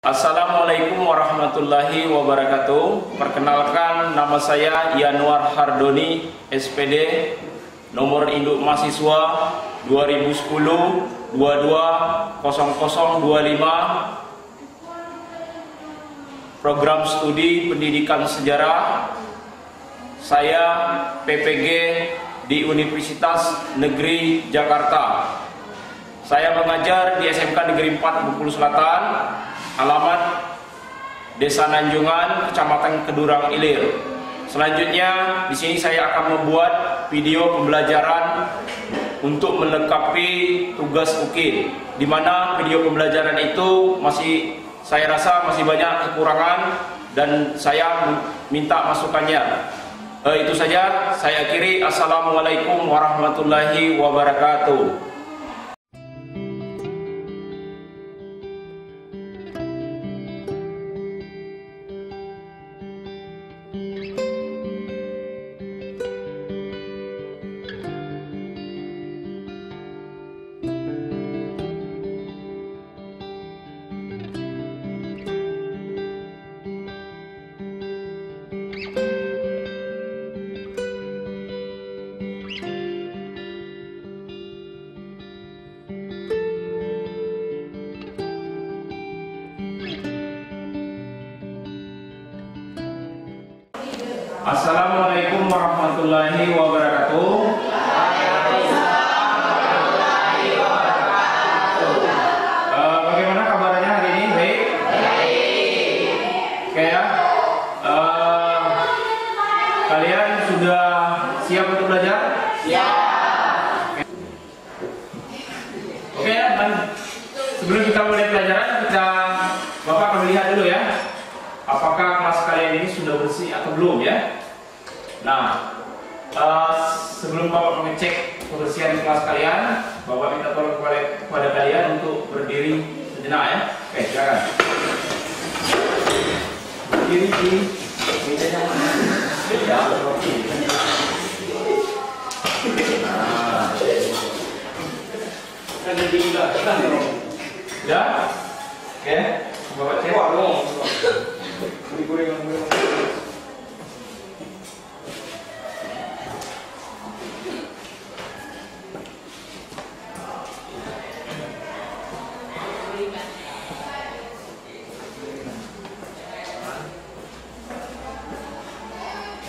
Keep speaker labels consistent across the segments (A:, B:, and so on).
A: Assalamualaikum warahmatullahi wabarakatuh. Perkenalkan, nama saya Yanwar Hardoni, SPD, nomor induk mahasiswa 2010 22 0025, program studi pendidikan sejarah. Saya PPG di Universitas Negeri Jakarta. Saya mengajar di SMK Negeri 4 Bengkulu Selatan, alamat Desa Nanjungan, Kecamatan Kedurang Ilir. Selanjutnya, di sini saya akan membuat video pembelajaran untuk melengkapi tugas UKIN, di mana video pembelajaran itu saya rasa masih banyak kekurangan dan saya minta masukannya. Itu saja, saya akhiri. Assalamualaikum warahmatullahi wabarakatuh. Assalamualaikum warahmatullahi wabarakatuh. Bagaimana kabarnya hari ini? Baik? Oke ya. Kalian sudah siap untuk belajar? Siap. Oke ya, sebelum kita mulai pelajaran, Bapak akan melihat dulu ya, apakah kelas kalian ini sudah bersih atau belum ya. Nah, sebelum Bapak mengecek kebersihan kelas kalian, Bapak minta tolong kepada kalian untuk berdiri sejenak ya. Oke, silakan. Berdiri di meja yang mana? Ya, seperti ini. Ya, oke. Bapak cek.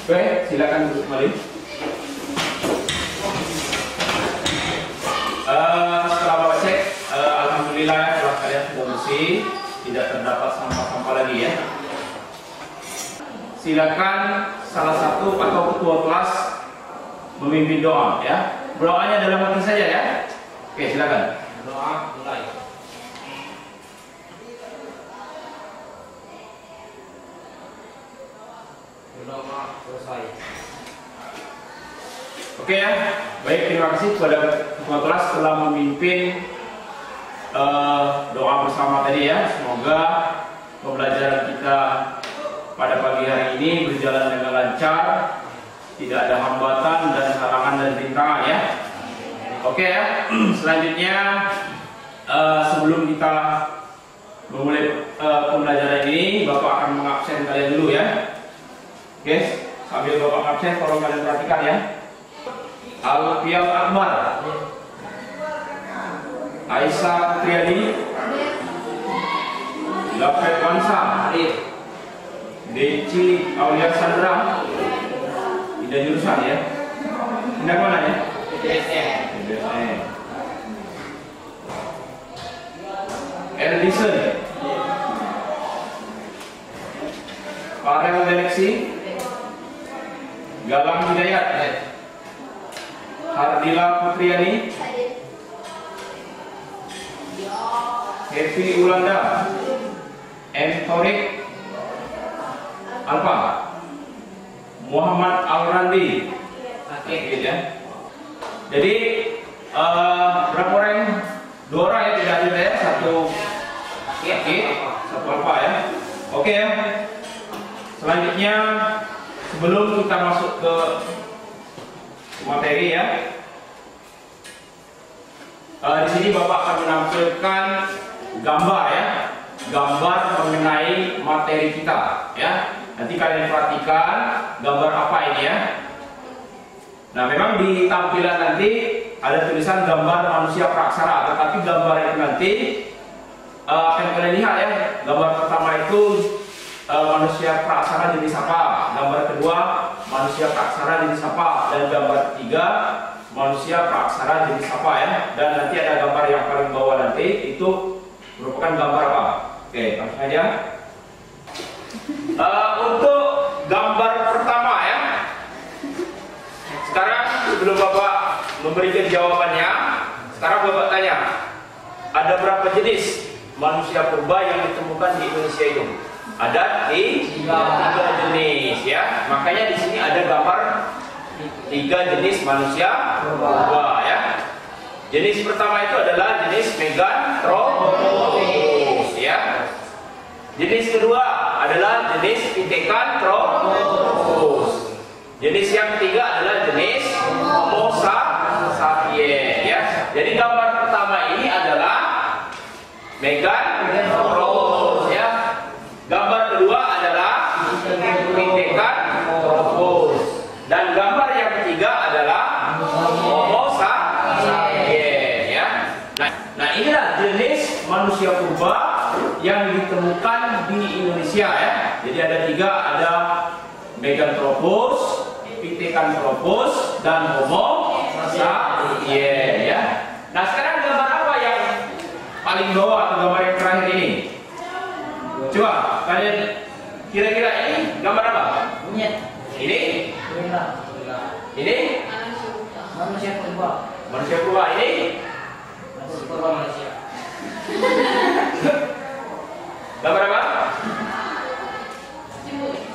A: Oke, silakan duduk kembali. Setelah Bapak cek, alhamdulillah kelas kalian sudah bersih, tidak terdapat sampah-sampah lagi ya. Silakan salah satu atau ketua kelas memimpin doa ya. Doanya dalam hati saja ya. Oke, silakan. Doa mulai. Doa selesai. Oke ya. Baik, terima kasih kepada ketua kelas telah memimpin doa bersama tadi ya. Semoga pembelajaran kita pada pagi hari ini berjalan dengan lancar, tidak ada hambatan dan halangan dan rintangan ya. Oke ya. Selanjutnya, sebelum kita memulai pembelajaran ini, Bapak akan mengabsen kalian dulu ya. Oke, sambil Bapak absen, tolong kalian perhatikan ya. Alfial Akbar, Aisyah Triadi, Lafet Wansa, Deci Aulia Sandra, tidak jurusan ya. Pindah mana ya? BSN. Edison, Farel Galaxy, Galang Hidayat, Hardila Putriani, Hefi Ulanda, M. Torik Alfa, Muhammad Al-Randi. Oke ya. Jadi berapa orang? 2 orang ya, tidak ada ya, satu Alfa ya. Oke ya. Selanjutnya, sebelum kita masuk ke materi ya, di sini Bapak akan menampilkan gambar ya. gambar mengenai materi kita ya. Nanti kalian perhatikan gambar apa ini ya. Nah, memang di tampilan nanti ada tulisan gambar manusia praksara, tetapi gambar itu nanti akan kalian lihat ya. Gambar pertama itu manusia praksara jenis apa, gambar kedua manusia praksara jenis apa, dan gambar ketiga manusia praksara jenis apa ya. Dan nanti ada gambar yang paling bawah nanti itu merupakan gambar apa. Oke, langsung aja. Untuk gambar pertama ya. Sekarang sebelum Bapak memberikan jawabannya, sekarang Bapak tanya, ada berapa jenis manusia purba yang ditemukan di Indonesia itu? Ada tiga jenis ya. Makanya di sini ada gambar 3 jenis manusia purba ya. Jenis pertama itu adalah jenis Meganthropus ya. Jenis kedua adalah jenis Pithecanthropus. Jenis yang ketiga adalah jenis Homo sapiens ya. Jadi gambar pertama ini adalah Meganthropus ya. Gambar kedua adalah Pithecanthropus. Dan gambar yang ketiga adalah Homo sapiens ya. Nah, inilah jenis manusia purba yang ditemukan di Indonesia ya. Jadi ada 3, ada Meganthropus, Pithecanthropus, dan Homo sapiens ya. Nah, sekarang gambar apa yang paling bawah atau gambar yang terakhir ini? Coba kalian kira-kira ini gambar apa? Ini? Ini? Manusia purba. Manusia purba ini? Manusia purba Malaysia. Gambar apa?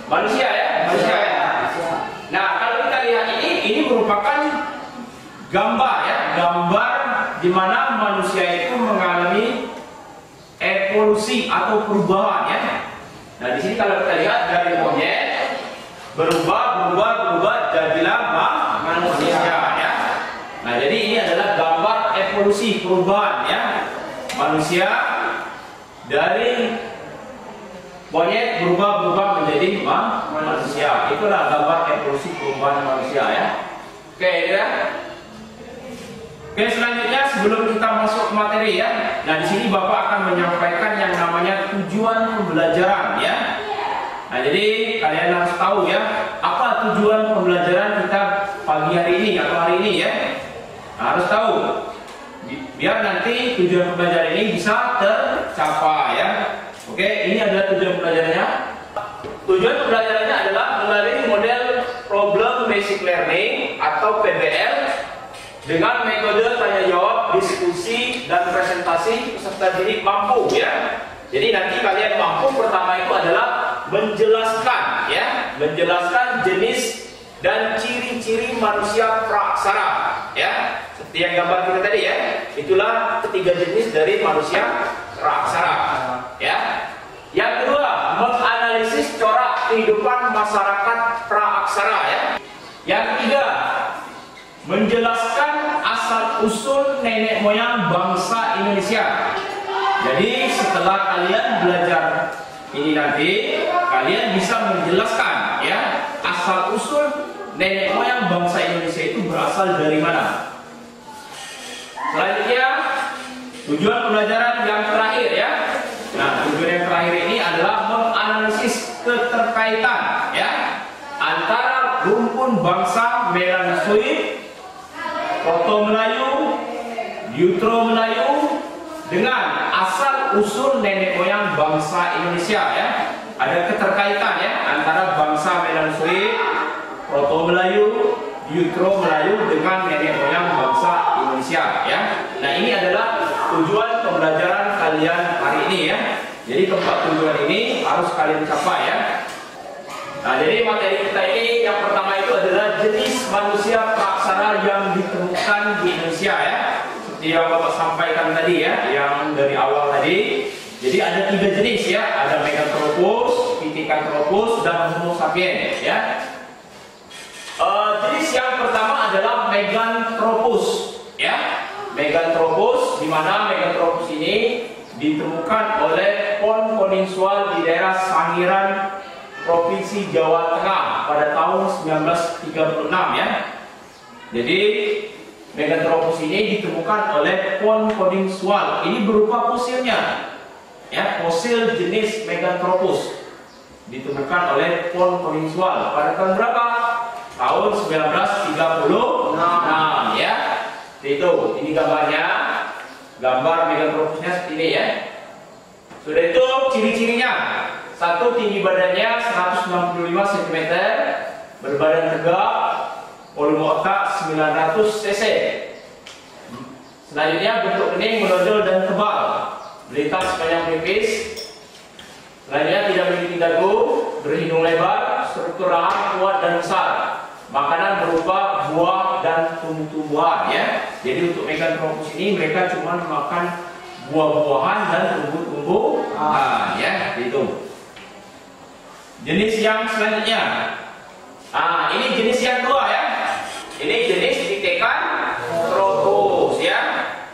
A: Manusia ya? Manusia ya? Nah, kalau kita lihat ini merupakan gambar ya, gambar di mana manusia itu mengalami evolusi atau perubahan ya. Nah, di sini kalau kita lihat dari monyet berubah jadilah manusia ya. Nah, jadi ini adalah gambar evolusi perubahan ya. Manusia dari monyet berubah menjadi manusia. Itulah gambar evolusi perubahan manusia ya. Oke ya. Oke, selanjutnya sebelum kita masuk ke materi ya. Nah, di sini Bapak akan menyampaikan yang namanya tujuan pembelajaran ya. Nah, jadi kalian harus tahu ya, apa tujuan pembelajaran kita pagi hari ini atau hari ini ya. Nah, harus tahu. Biar nanti tujuan pembelajaran ini bisa tercapai ya. Oke, ini adalah tujuan pembelajarannya. Tujuan pembelajarannya adalah melalui model problem basic learning atau PBL dengan metode tanya jawab, diskusi, dan presentasi peserta didik mampu ya. Jadi nanti kalian mampu pertama itu adalah menjelaskan ya, menjelaskan jenis dan ciri-ciri manusia praksara ya. Seperti yang gambar kita tadi ya. Itulah ketiga jenis dari manusia praksara ya. Yang kedua, menganalisis corak kehidupan masyarakat praaksara ya. Yang ketiga, menjelaskan asal usul nenek moyang bangsa Indonesia. Jadi setelah kalian belajar ini nanti, kalian bisa menjelaskan ya asal usul nenek moyang bangsa Indonesia itu berasal dari mana. Selanjutnya, tujuan pembelajaran yang terakhir ya. Nah, tujuan yang terakhir ini adalah menganalisis keterkaitan ya antara rumpun bangsa Melanesiae, Proto Melayu, Neutro Melayu dengan asal usul nenek moyang bangsa Indonesia ya. Ada keterkaitan ya antara bangsa Melanesiae, Proto Melayu, Neutro Melayu dengan nenek moyang bangsa Indonesia ya. Nah, ini adalah tujuan pembelajaran kalian hari ini ya. Jadi keempat tujuan ini harus kalian capai ya. Nah, jadi materi kita ini yang pertama itu adalah jenis manusia praksara yang ditemukan di Indonesia ya. Seperti yang Bapak sampaikan tadi ya, yang dari awal tadi. Jadi ada 3 jenis ya, ada Meganthropus, Pithecanthropus, dan Homo sapiens ya. Jenis yang pertama adalah Meganthropus ya. Meganthropus, di mana Meganthropus ini ditemukan oleh Pon Koningswal di daerah Sangiran, Provinsi Jawa Tengah pada tahun 1936 ya. Jadi Meganthropus ini ditemukan oleh Pon Koningswal. Ini berupa fosilnya. Ya, fosil jenis Meganthropus ditemukan oleh Pon Koningswal pada tahun berapa? Tahun 1936 ya. Itu, ini gambarnya. Gambar Meganthropusnya seperti ini ya. Sudah itu ciri-cirinya. Satu, tinggi badannya 165 cm, berbadan tegak, volume otak 900 cc. Selanjutnya bentuk kening menonjol dan tebal, melintang sepanjang pelipis. Selanjutnya tidak memiliki dagu, berhidung lebar, struktur rahang kuat dan besar. Makanan berupa buah dan tumbuh-tumbuhan ya. Jadi untuk Meganthropus ini mereka cuma makan buah-buahan dan tumbuh-tumbuhan ya, itu. Jenis yang selanjutnya, ini jenis yang kedua ya. Ini jenis Pithecanthropus ya.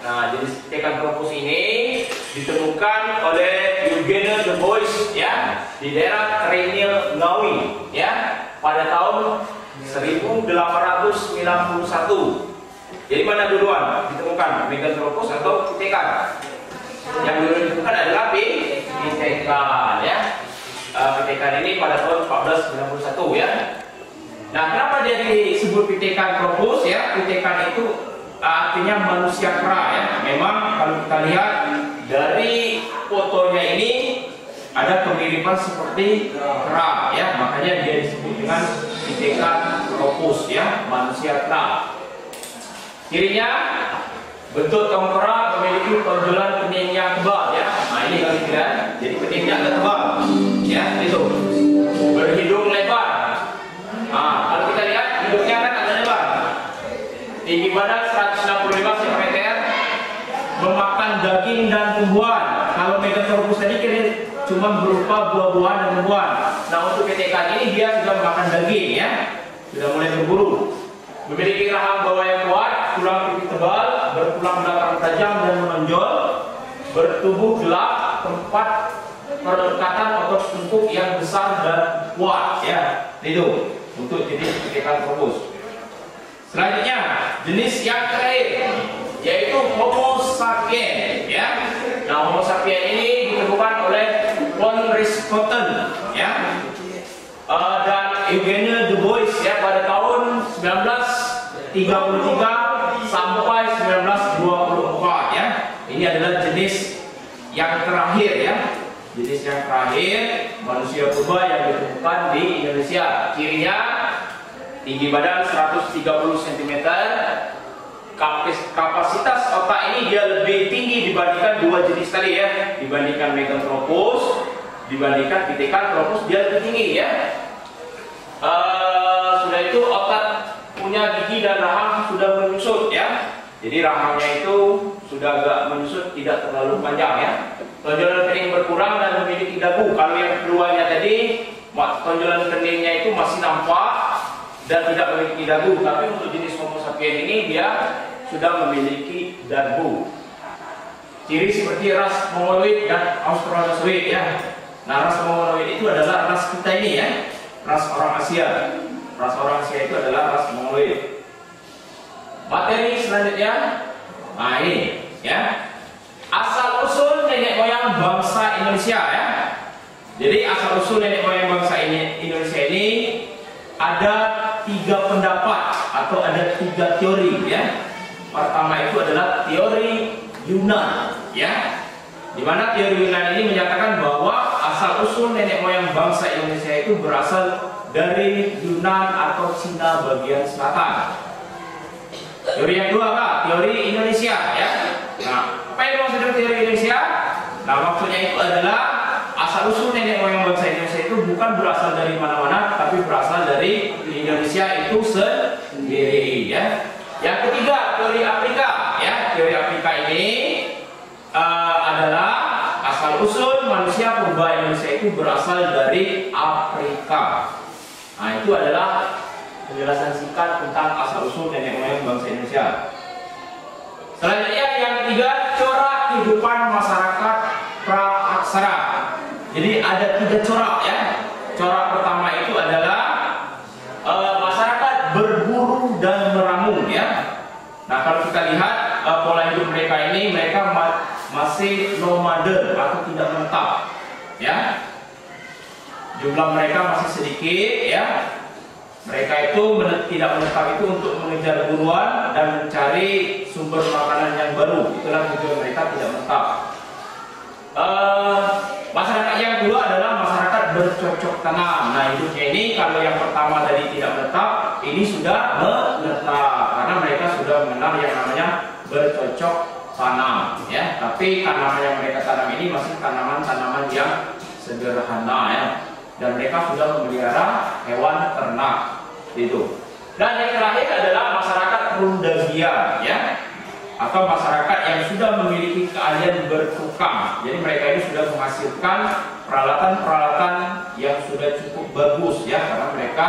A: Nah, jenis Pithecanthropus ini ditemukan oleh Eugene de Bois ya di daerah Krenil Ngawi ya pada tahun 1891. Jadi mana duluan ditemukan, Meganthropus atau Pithecan? Yang dulu ditemukan adalah Pithecan ya. Pithecan ini pada tahun 1491 ya. Nah, kenapa dia disebut Pithecanthropus ya? Pithecan itu artinya manusia kera ya. Memang kalau kita lihat dari fotonya ini ada kemiripan seperti kera ya, makanya dia disebut dengan Pithecanthropus ya, manusia kera. Cirinya bentuk tengkorak memiliki tonjolan kening yang tebal ya. Nah, ini kalau kita lihat, jadi keningnya agak tebal ya, itu. Berhidung lebar. Nah, kalau kita lihat hidungnya kan agak lebar. Tinggi badan 165 cm, memakan daging dan tumbuhan. Kalau Meganthropus tadi kira cuma berupa buah-buahan dan tumbuhan. Nah, untuk Pithecan ini dia sudah makan daging ya, sudah mulai berburu. Memiliki rahang bawah yang kuat, tulang pipi tebal, bertulang belakang tajam dan menonjol, bertubuh gelap, tempat perlekatan otot tungku yang besar dan kuat ya. Itu untuk jenis Pithecanthropus. Selanjutnya jenis yang terakhir yaitu Homo sapiens ya. Nah, Homo sapiens ini ditemukan oleh von Richthofen ya dan Eugene de Bois ya pada tahun 1933 sampai 1924 ya. Ini adalah jenis yang terakhir ya. Jenis yang terakhir manusia purba yang ditemukan di Indonesia. Cirinya tinggi badan 130 cm, kapasitas otak ini dia lebih tinggi dibandingkan dua jenis tadi ya, dibandingkan Meganthropus, dibandingkan Pithecanthropus dia lebih tinggi ya. Sudah itu otak punya gigi dan rahang sudah menyusut ya. Jadi rahangnya itu sudah agak menyusut, tidak terlalu panjang ya. Tonjolan kening berkurang dan memiliki dagu. Kalau yang keduanya tadi tonjolan keningnya itu masih nampak dan tidak memiliki dagu. Tapi untuk jenis Homo sapiens ini dia sudah memiliki dagu. Ciri seperti ras Mongoloid dan Australozoid ya. Nah, ras Mongoloid itu adalah ras kita ini ya, ras orang Asia. Ras orang Asia itu adalah ras Mongoloid. Materi selanjutnya, nah ini ya, asal usul nenek moyang bangsa Indonesia ya. Jadi asal usul nenek moyang bangsa Indonesia ini ada 3 pendapat atau ada 3 teori ya. Pertama itu adalah teori Yunan ya, dimana teori Yunan ini menyatakan bahwa asal usul nenek moyang bangsa Indonesia itu berasal dari Yunan atau Cina bagian selatan. Teori yang kedua apa? Teori Indonesia ya. Nah, apa yang maksud teori Indonesia? Nah, maksudnya itu adalah asal usul nenek moyang bangsa Indonesia itu bukan berasal dari mana-mana, tapi berasal dari Indonesia itu sendiri ya. Yang ketiga, teori Afrika ya. Teori Afrika ini adalah asal usul manusia purba Indonesia itu berasal dari Afrika. Nah, itu adalah penjelasan singkat tentang asal usul nenek moyang bangsa Indonesia. Selanjutnya yang ketiga, corak kehidupan masyarakat ada corak ya. Corak pertama itu adalah masyarakat berburu dan meramu ya. Nah, kalau kita lihat pola hidup mereka ini, mereka masih nomade atau tidak menetap ya. Jumlah mereka masih sedikit ya. Mereka itu tidak menetap itu untuk mengejar buruan dan mencari sumber makanan yang baru. Itulah tujuan mereka tidak menetap. Masyarakat yang kedua adalah masyarakat bercocok tanam. Nah, hidupnya ini kalau yang pertama tadi tidak menetap, ini sudah menetap karena mereka sudah mengenal yang namanya bercocok tanam ya. Tapi tanaman yang mereka tanam ini masih tanaman-tanaman yang sederhana ya. Dan mereka sudah memelihara hewan ternak itu. Dan yang terakhir adalah masyarakat rundagia ya, atau masyarakat yang sudah memiliki keahlian bertukang. Jadi mereka ini sudah menghasilkan peralatan-peralatan yang sudah cukup bagus ya, karena mereka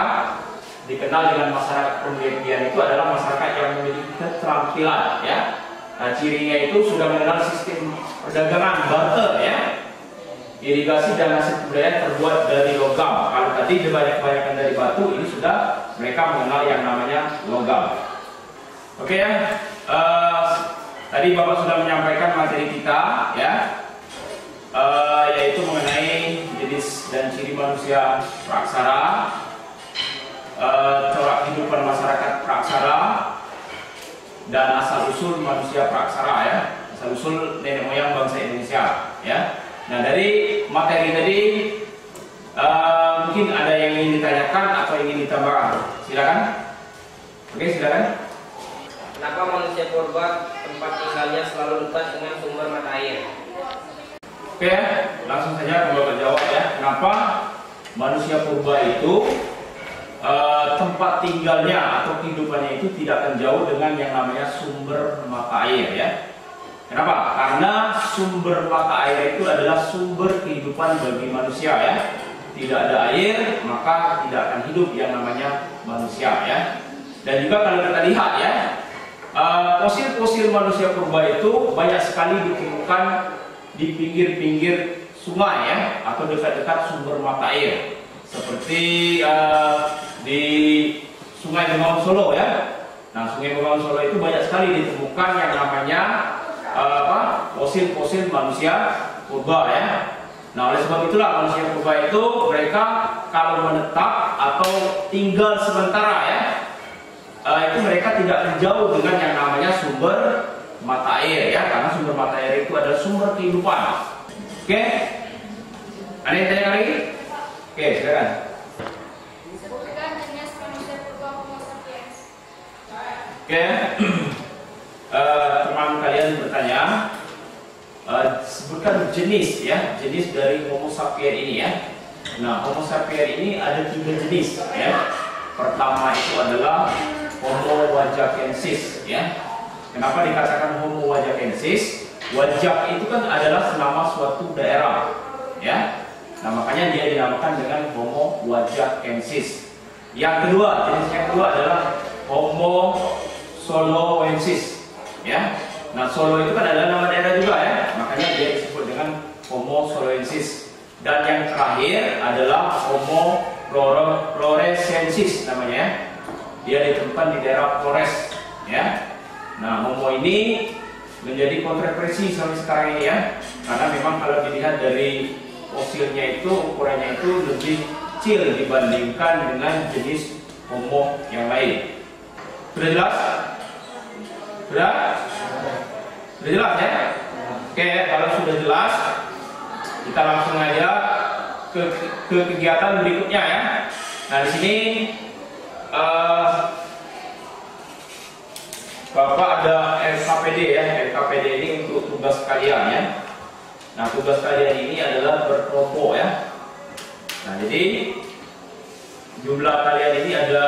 A: dikenal dengan masyarakat rundagia itu adalah masyarakat yang memiliki keterampilan ya. Nah, cirinya itu sudah mengenal sistem perdagangan barter ya. Irigasi dan hasil budaya terbuat dari logam. Kalau tadi banyak-banyakan dari batu, ini sudah mereka mengenal yang namanya logam. Oke ya. Tadi Bapak sudah menyampaikan materi kita ya, yaitu mengenai jenis dan ciri manusia praksara, corak kehidupan masyarakat praksara, dan asal usul manusia praksara ya, asal usul nenek moyang bangsa Indonesia ya. Nah, dari materi tadi mungkin ada yang ingin ditanyakan atau ingin ditambahkan. Silakan. Oke, silakan.
B: Kenapa manusia purba tempat tinggalnya selalu dekat dengan sumber mata air?
A: Oke, langsung saja Bapak jawab ya. Kenapa manusia purba itu tempat tinggalnya atau kehidupannya itu tidak akan jauh dengan yang namanya sumber mata air ya? Kenapa? Karena sumber mata air itu adalah sumber kehidupan bagi manusia ya. Tidak ada air, maka tidak akan hidup yang namanya manusia ya. Dan juga kalau kita lihat ya, fosil-fosil manusia purba itu banyak sekali ditemukan di pinggir-pinggir sungai ya, atau dekat-dekat sumber mata air. Seperti di Sungai Bengawan Solo ya. Nah, Sungai Bengawan Solo itu banyak sekali ditemukan yang namanya fosil-fosil manusia purba ya. Nah, oleh sebab itulah manusia purba itu mereka kalau menetap atau tinggal sementara ya, itu mereka tidak jauh dengan yang namanya sumber mata air ya, karena sumber mata air itu adalah sumber kehidupan. Oke, ada yang tanya lagi? Oke, silakan.
C: Sebutkan jenis manusia purba Homo sapiens.
A: Oke. Teman kalian bertanya, sebutkan jenis ya, jenis dari Homo sapiens ini ya. Nah, Homo sapiens ini ada 3 jenis ya. Pertama itu adalah Homo wajakensis ya. Kenapa dikatakan Homo wajakensis? Wajak itu kan adalah nama suatu daerah ya. Nah, makanya dia dinamakan dengan Homo wajakensis. Yang kedua, jenis yang kedua adalah Homo soloensis ya. Nah, Solo itu kan adalah nama daerah juga ya, makanya dia disebut dengan Homo soloensis. Dan yang terakhir adalah Homo florescensis namanya ya. Dia ditemukan di daerah Flores ya. Nah, Homo ini menjadi kontroversi sampai sekarang ini ya, karena memang kalau dilihat dari fosilnya itu ukurannya itu lebih kecil dibandingkan dengan jenis Homo yang lain. Sudah jelas? Sudah? Sudah jelas ya? Oke, kalau sudah jelas, kita langsung aja ke kegiatan berikutnya ya. Nah, di sini Bapak ada LKPD ya. LKPD ini untuk tugas kalian ya. Nah, tugas kalian ini adalah berkelompok ya. Nah, jadi jumlah kalian ini ada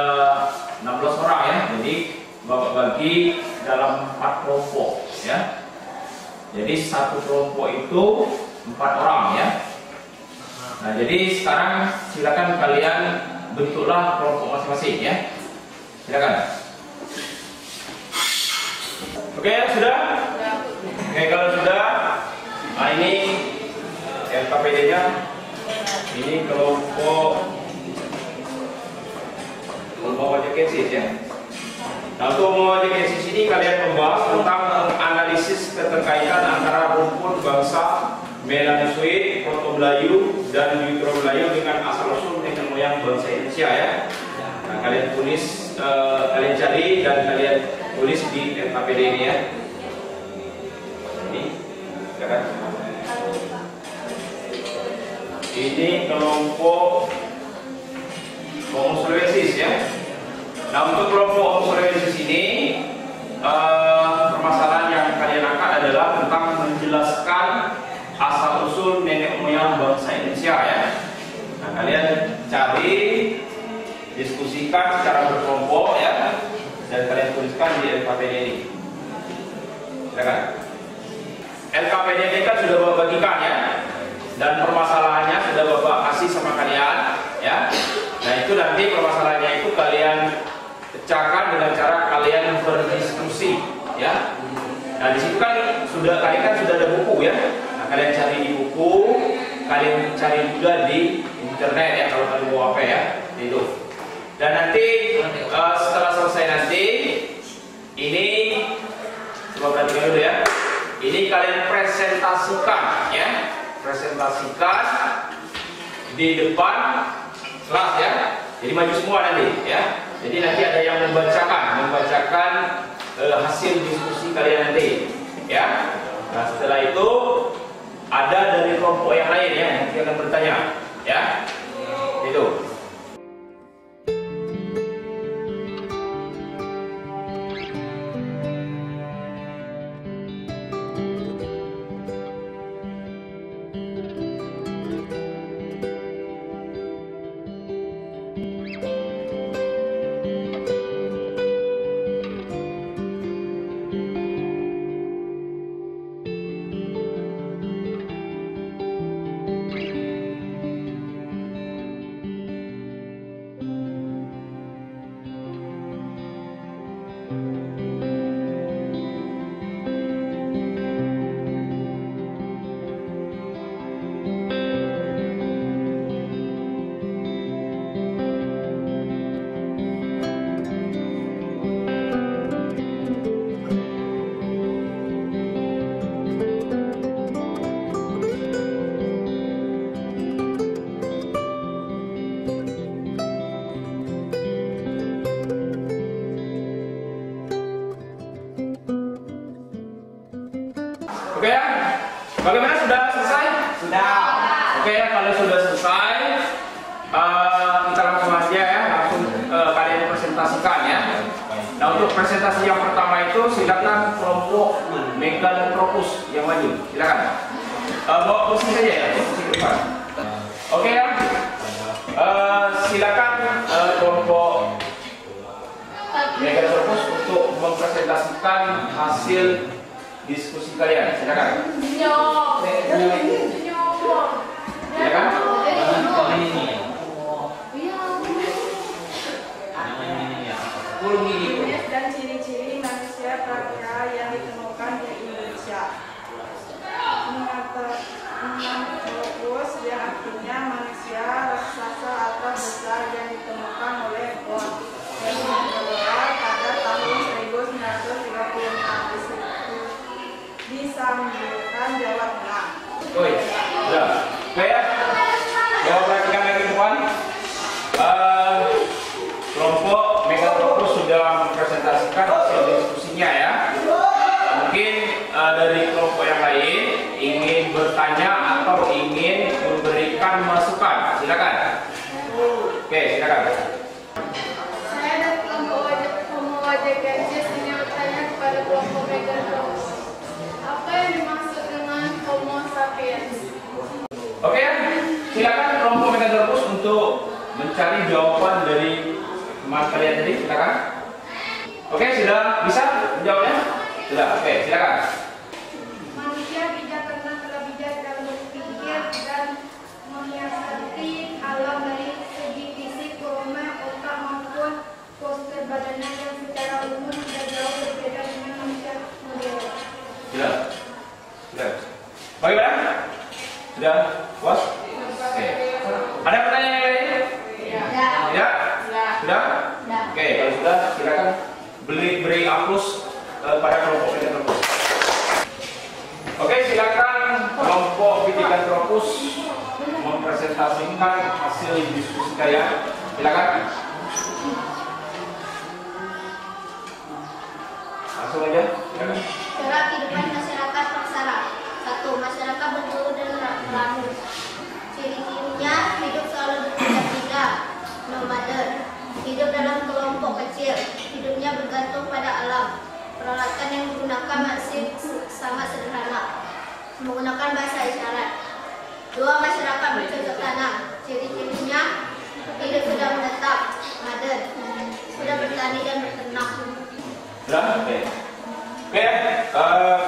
A: 16 orang ya. Jadi Bapak bagi dalam 4 kelompok ya. Jadi satu kelompok itu 4 orang ya. Nah, jadi sekarang silakan kalian bentuklah kelompok masing-masing ya. Silakan. Oke, sudah? Oke, kalau sudah, nah ini LKPD-nya Ini kelompok homogenesis ya. Nah, untuk homogenesis ini kalian membahas tentang analisis keterkaitan antara rumpun bangsa Melanozoik, Protoblayu, dan Neutroblayu dengan asal-usul nenek moyang bangsa Indonesia ya. Nah, kalian tulis, kalian cari dan kalian tulis di LKPD ini ya. Ini, ya kan? Ini kelompok Homo florensis ya. Nah, untuk kelompok Homo florensis ini permasalahan yang kalian angkat adalah tentang menjelaskan asal-usul nenek moyang bangsa Indonesia ya. Nah, kalian cari, diskusikan secara berkelompok ya, dan kalian tuliskan di LKPD ini. Silakan. LKPD ini kan sudah Bapak bagikan ya, dan permasalahannya sudah Bapak kasih sama kalian ya. Nah, itu nanti permasalahannya itu kalian pecahkan dengan cara kalian berdiskusi ya. Nah, di situ kan sudah kalian kan sudah ada buku ya. Nah, kalian cari di buku, kalian cari juga di internet ya kalau kalian mau apa ya, itu. Dan nanti setelah selesai nanti ini coba perhatikan dulu ya. Ini kalian presentasikan ya. Presentasikan di depan kelas ya. Jadi maju semua nanti ya. Jadi nanti ada yang membacakan hasil diskusi kalian nanti ya. Nah, setelah itu ada dari kelompok yang lain ya, nanti akan bertanya ya. Itu. Oke ya, bagaimana, sudah selesai? Sudah. Oke ya, kalau sudah selesai, kita langsung aja ya, langsung kalian presentasikan ya. Nah, untuk presentasi yang pertama itu silakan kelompok Meganthropus yang maju, silakan. Bawa kursi saja ya, kursi ke depan. Oke ya, silakan kelompok Meganthropus untuk mempresentasikan hasil diskusi kalian, silakan. Silakan.
C: Jenis dan ciri-ciri manusia praktika yang ditemukan di Indonesia. Meganthropus yang artinya manusia raksasa atau besar yang ditemukan oleh Boer pada tahun 1936 di Sambutan, Jawa Tengah.
A: Oi, sudah. Baik. Coba perhatikan lagi depan. Kelompok Meganthropus sudah mempresentasikan hasil diskusinya ya. Mungkin dari kelompok yang lain ingin bertanya atau ingin memberikan masukan, silakan. Oke, silakan.
C: Saya dari kelompok homogenesis ini bertanya kepada kelompok Meganthropus. Apa yang dimaksud dengan Homo sapiens?
A: Oke, silakan kelompok Meganthropus untuk mencari jawaban dari teman kalian tadi, silakan. Oke, sudah bisa menjawabnya? Sudah, oke, silakan.
C: Manusia bijak karena telah bijak dalam berpikir dan menyiasati alam dari segi fisik, volume, otak maupun postur badannya yang secara umum tidak jauh berbeda dengan manusia modern.
A: Sudah. Sudah. Bagaimana? Sudah puas? Oke. Ada pertanyaan yang lain? Tidak? Sudah? Oke, kalau sudah silakan beri aplaus pada kelompok Pithecanthropus. Oke, silakan kelompok Pithecanthropus mempresentasikan hasil diskusi kalian. Silakan. Langsung aja. Silakan.
D: Cara kehidupan masyarakat Aksara. 1. Masyarakat berburu dan berlalu. Ciri-cirinya hidup selalu berpindah-pindah, nomaden, hidup dalam kelompok kecil, hidupnya bergantung pada alam. Peralatan yang digunakan masih sangat sederhana, menggunakan bahasa isyarat. 2. Masyarakat bercocok tanam. Ciri-cirinya hidup sudah menetap, maden, sudah bertani dan berternak.
A: Sudah? Oke,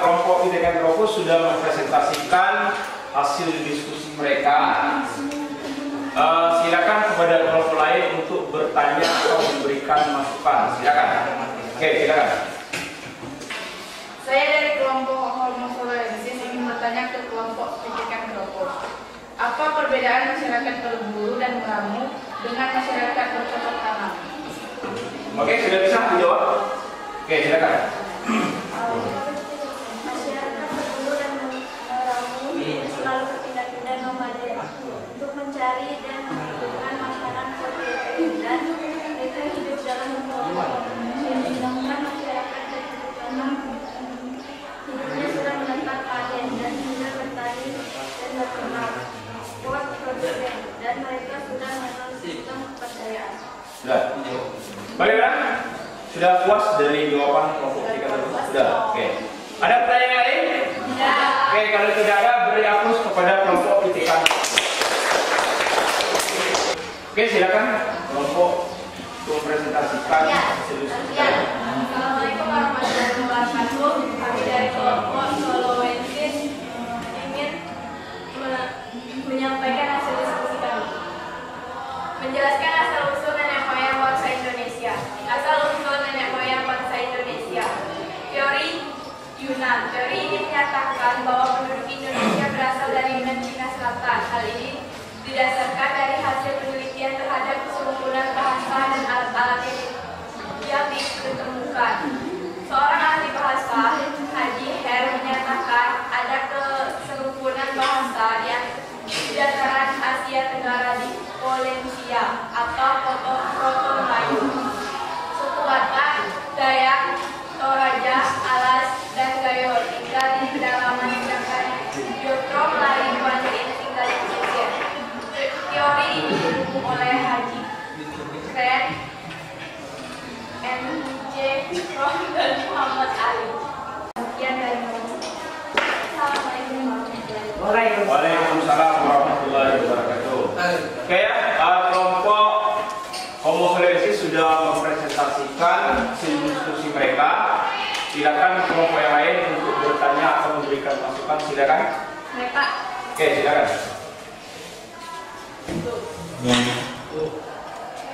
A: kelompok Pithecanthropus sudah mempresentasikan hasil diskusi mereka. Silakan kepada kelompok lain untuk bertanya atau memberikan masukan. Silakan. Oke, silakan.
C: Saya dari kelompok Homo florensis ingin bertanya ke kelompok Pithecanthropus. Apa perbedaan masyarakat berburu dan meramu dengan masyarakat bercocok tanam?
A: Oke, sudah bisa dijawab? Oke, silakan.
D: Masyarakat berburu dan meramu selalu berpindah-pindah nomaden untuk mencari dan menentukan makanan protein, dan mereka hidup dalam kelompok. Sedangkan masyarakat bercocok tanam hidupnya sudah menetap paden dan sudah bertani dan berternak, kuat produsen, dan mereka sudah mengenal sistem kepercayaan.
A: Sudah. Bagaimana? Sudah puas dari jawaban kelompok Pithecanthropus? Sudah. Oke. Ada pertanyaan lain?
C: Tidak.
A: Oke, kalau tidak ada, beri aplaus kepada kelompok Pithecanthropus. Oke, silakan kelompok mempresentasikan hasil diskusi.
C: Assalamualaikum warahmatullahi wabarakatuh. Kami dari kelompok Solowensis ingin menyampaikan hasil diskusi kami. Menjelaskan asal-usul nenek moyang bangsa Indonesia. Asal-usul nenek moyang bangsa Indonesia. Teori Yunan. Teori ini menyatakan bahwa penduduk Indonesia berasal dari Yunan Cina Selatan. Hal ini didasarkan dari hasil penelitian terhadap keseluruhan bahasa dan alat-alat yang ditemukan. Seorang ahli bahasa, Haji Her, menyatakan ada keseluruhan bahasa yang di dataran Asia Tenggara di Polensia atau Proto-Melayu. Suku Batak, Dayak, Toraja, Alas, dan Gayo tinggal di pedalaman, sedangkan Jotro, Melayu, Banten tinggal di pesisir. Teori ini didukung oleh Haji Kren, M.J. Rom, dan Muhammad Ali. Sekian dari kami. Assalamualaikum warahmatullahi wabarakatuh.
A: Waalaikumsalam warahmatullahi wabarakatuh. Oke, kelompok Homo florensis sudah mempresentasikan hasil diskusi mereka. Silakan kelompok yang lain untuk bertanya atau memberikan masukan. Silakan.
C: Mereka.
A: Oke, silakan.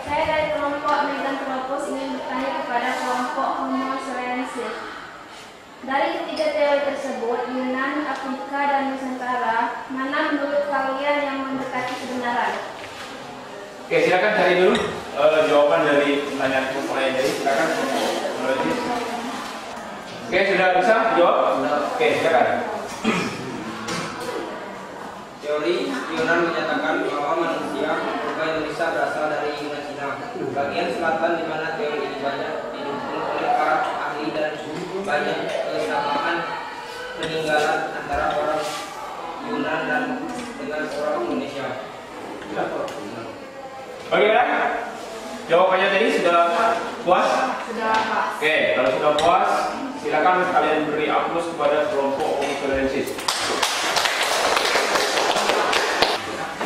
D: Saya dari kelompok Pithecanthropus ingin bertanya kepada kelompok Homo florensis. Dari ketiga teori tersebut, Yunan, Afrika, dan Nusantara, mana menurut kalian yang mendekati kebenaran?
A: Oke, silakan cari dulu jawaban dari pertanyaan kelompok lain. Jadi silakan. Oke, sudah bisa jawab? Oke, silakan.
B: Teori Yunan menyatakan bahwa manusia purba Indonesia berasal dari Yunan Cina. Bagian selatan di mana teori ini banyak didukung oleh para ahli dan banyak kesamaan peninggalan antara orang Yunan dan dengan orang Indonesia.
A: Bagaimana? Jawabannya tadi sudah puas?
C: Sudah, Pak.
A: Oke, kalau sudah puas, silakan kalian beri aplaus kepada kelompok Homo florensis.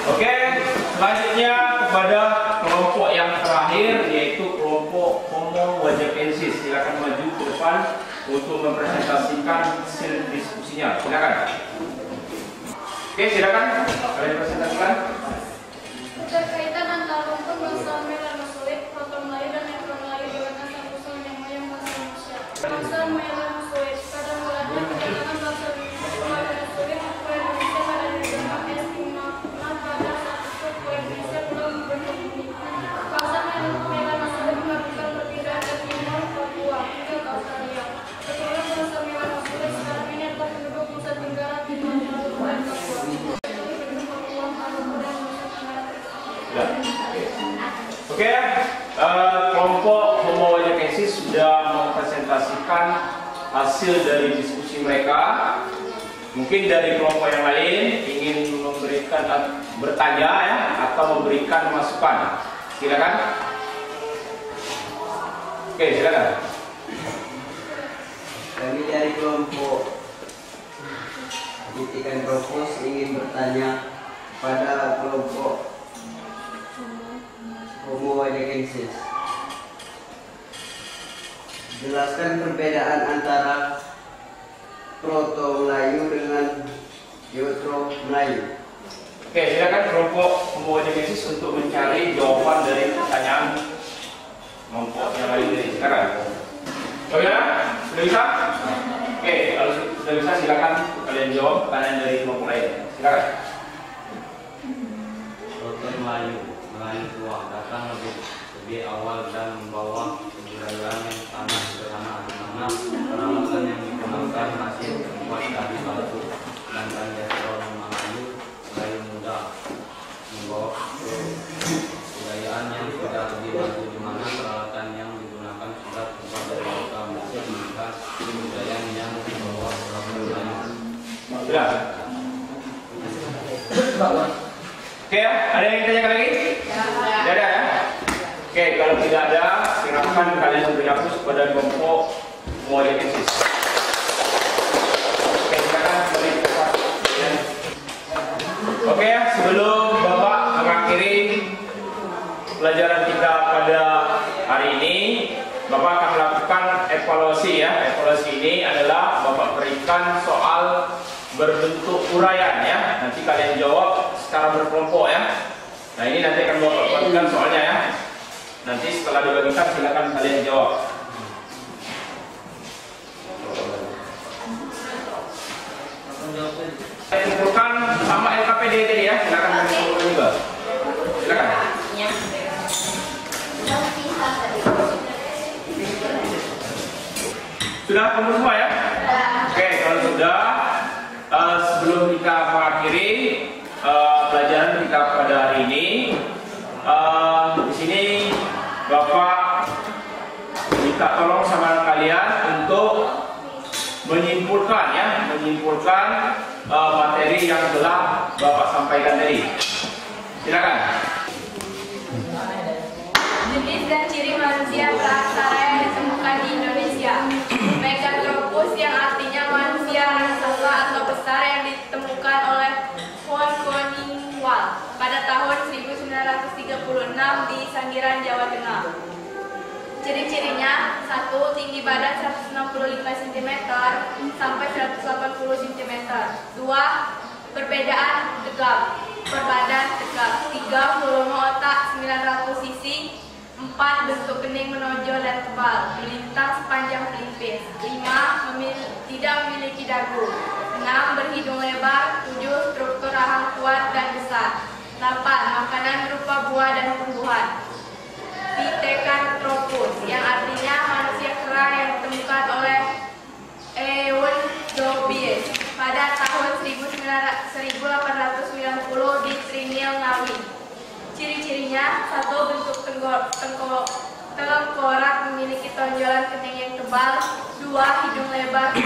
A: Oke, selanjutnya kepada kelompok yang terakhir, yaitu kelompok Homo wajakensis. Silakan maju ke depan untuk mempresentasikan hasil diskusinya. Silakan. Oke, silakan kalian presentasikan.
C: Keterkaitan antara rumpun bangsa Melayu sulit, Proto Melayu dan Nekro Melayu dengan asal-usul nenek moyang bangsa Indonesia. Bangsa Melayu sulit pada mulanya perjalanan bangsa Melayu sulit ke Indonesia pada negara estimasi pada suku Indonesia
A: Oke, kelompok Homo erechensis sudah mempresentasikan hasil dari diskusi mereka. Mungkin dari kelompok yang lain ingin memberikan bertanya ya, atau memberikan masukan. Silakan. Oke, silakan.
E: Kami dari kelompok Kritikan Propos ingin bertanya pada kelompok Homo erechensis. Jelaskan perbedaan antara Proto Melayu dengan Neutro Melayu.
A: Oke, silakan kelompok Homo erechensis untuk mencari jawaban dari pertanyaan kelompok yang lain ini. Silakan. Oh ya, sudah bisa? Oke, kalau sudah bisa silakan kalian jawab pertanyaan dari kelompok lain. Silakan.
F: Proto Melayu tua datang lebih awal dan membawa kebudayaan yang sangat sederhana, di mana peralatan yang digunakan masih terbuat dari batu, sedangkan Melayu muda membawa kebudayaan yang sudah lebih maju, di mana peralatan yang digunakan sudah terbuat dari logam, sehingga kebudayaan yang membawa kebudayaan.
A: Sudah. Oke ya, ada yang ditanyakan lagi? Tidak ada ya? Oke, kalau tidak ada, silakan kalian beri hapus pada kelompok Homo erechensis. Oke, silakan beri hapus. Oke ya, sebelum Bapak mengakhiri pelajaran kita pada hari ini, Bapak akan melakukan evaluasi ya. Evaluasi ini adalah Bapak berikan soal berbentuk uraian ya. Nanti kalian jawab secara berkelompok ya. Nah ini nanti akan Bapak bagikan soalnya ya. Nanti setelah dibagikan silakan kalian jawab. Saya kumpulkan sama LKPD tadi ya. Silakan kumpulkan juga. Silakan. Sudah kumpul semua ya? Oke, kalau sudah, sebelum kita mengakhiri pelajaran kita pada hari ini, di sini Bapak minta tolong sama kalian untuk menyimpulkan materi yang telah Bapak sampaikan tadi. Silakan.
C: Jenis dan ciri manusia praaksara yang ditemukan di Indonesia. Meganthropus yang artinya manusia raksasa atau besar yang ditemukan oleh von Koningwall pada tahun 1936 di Sangiran, Jawa Tengah. Ciri-cirinya: 1. Tinggi badan 165 cm sampai 180 cm. 2. Perbedaan tegap, perbadan tegap. 3. Volume otak 900 cc. 4. Bentuk kening menonjol dan tebal, melintas sepanjang pelipis. 5. Tidak memiliki dagu. 6. Berhidung lebar. 7. Struktur rahang kuat dan besar. 8. Makanan berupa buah dan tumbuhan. Pithecanthropus yang artinya manusia kera yang ditemukan oleh Eodobius pada tahun 1890 di Trinil, Ngawi. Ciri-cirinya: 1. Bentuk tengkorak memiliki tonjolan kening yang tebal. 2. Hidung lebar,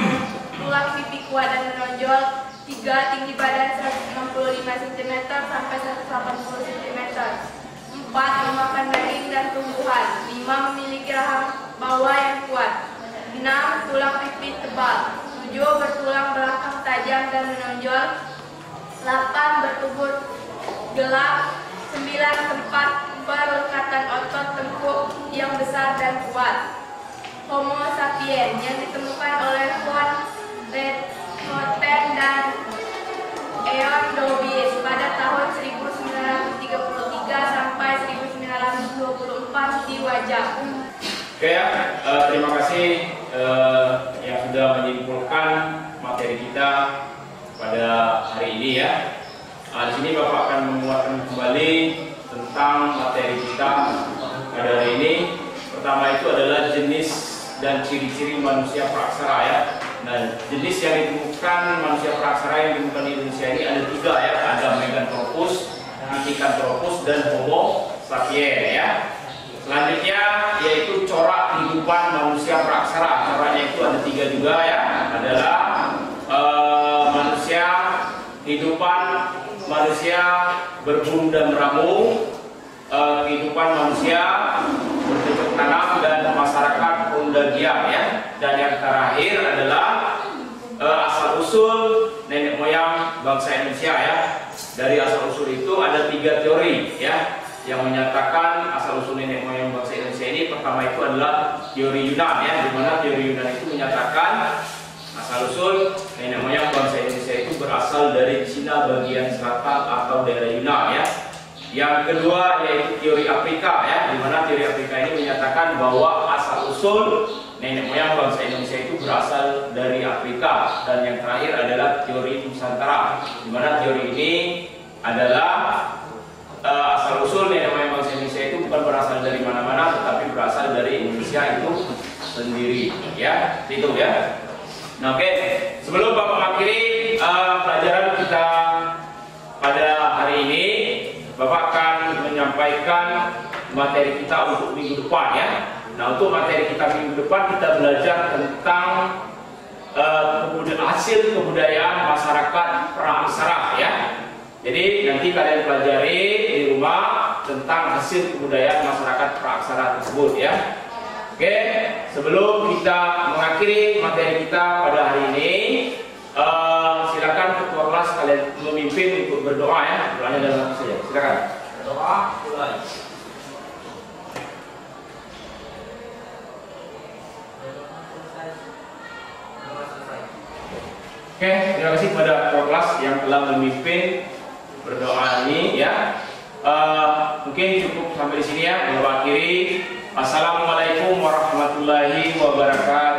C: tulang pipi kuat dan menonjol. 3. Tinggi badan 165 cm sampai 180 cm. 4. Memakan daging dan tumbuhan. 5. Memiliki rahang bawah yang kuat. 6. Tulang pipi tebal. 7. Bertulang belakang tajam dan menonjol. 8. Bertubuh gelap. 9. Tempat perlekatan otot tengkuk yang besar dan kuat. Homo sapiens yang ditemukan oleh von Redhoten dan Eodobius pada tahun 1933 sampai 1924 di Wajah.
A: Oke ya, terima kasih yang sudah menyimpulkan materi kita pada hari ini ya. Di sini Bapak akan menguatkan kembali tentang materi kita pada hari ini. Pertama itu adalah jenis dan ciri-ciri manusia praaksara ya. Nah, jenis yang ditemukan manusia praaksara yang ditemukan di Indonesia ini ada 3 ya. Ada Meganthropus, Pithecanthropus, dan Homo sapiens ya. Selanjutnya yaitu corak kehidupan manusia praksara. Coraknya itu ada 3 juga ya. Adalah manusia, kehidupan manusia berburu dan meramu, kehidupan manusia bercocok tanam dan masyarakat Pondagia ya. Dan yang terakhir adalah asal usul nenek moyang bangsa Indonesia ya. Dari asal usul itu ada 3 teori ya yang menyatakan asal usul nenek moyang bangsa Indonesia ini. Pertama itu adalah teori Yunan ya, di mana teori Yunan itu menyatakan asal usul nenek moyang bangsa Indonesia itu berasal dari Cina bagian selatan atau daerah Yunan ya. Yang kedua yaitu teori Afrika ya, di mana teori Afrika ini menyatakan bahwa asal usul nenek moyang bangsa Indonesia itu berasal dari Afrika. Dan yang terakhir adalah teori Nusantara, di mana teori ini adalah asal usul nenek moyang bangsa Indonesia itu bukan berasal dari mana-mana, tetapi berasal dari Indonesia itu sendiri ya, itu ya. Nah, oke, sebelum Bapak mengakhiri pelajaran kita pada hari ini, Bapak akan menyampaikan materi kita untuk minggu depan ya. Nah, untuk materi kita minggu depan kita belajar tentang hasil kebudayaan masyarakat Praaksara ya. Jadi nanti kalian pelajari di rumah tentang hasil kebudayaan masyarakat Praaksara tersebut ya. Oke, sebelum kita mengakhiri materi kita pada hari ini, silakan ketua kelas kalian memimpin untuk berdoa ya. Doanya dalam waktu saja. Silakan. Doa mulai. Oke, terima kasih kepada ketua kelas yang telah memimpin berdoa ini ya. Mungkin cukup sampai di sini ya. Bapak akhiri. Assalamualaikum warahmatullahi wabarakatuh.